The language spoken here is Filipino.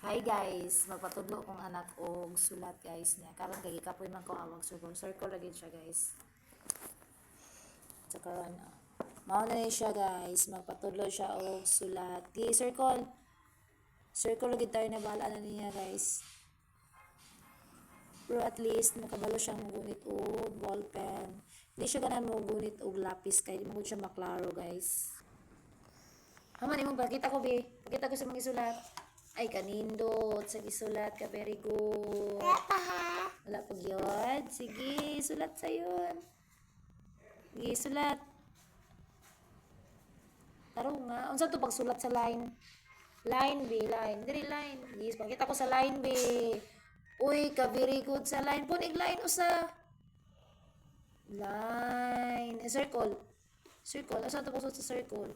Hi guys, magpatudlo kong anak og sulat guys niya. Karon kay kapoy man ko awag circle lagi siya guys. So karon mao na ni siya guys, magpatudlo siya og sulat. Di circle. Circle lagi tayo na bahala na niya guys. Pero at least makabalo siya magunit og ballpen. Di siya ganan magunit og lapis kay di mo siya maklaro guys. Haman imong pakita ko bi. Pakita ko sa mga isulat. Ay, kanindot. Sa isulat ka. Very good. Wala pag yun. Sige, sulat sa yun. Sige, sulat. Taro nga. Unsa to pagsulat sa line? Line, B. Line. Diri, line. Yes, pakita ko sa line, B. Uy, ka very good sa line. Punig line, usa. Line. Circle. Circle. Asa to pagsulat sa circle?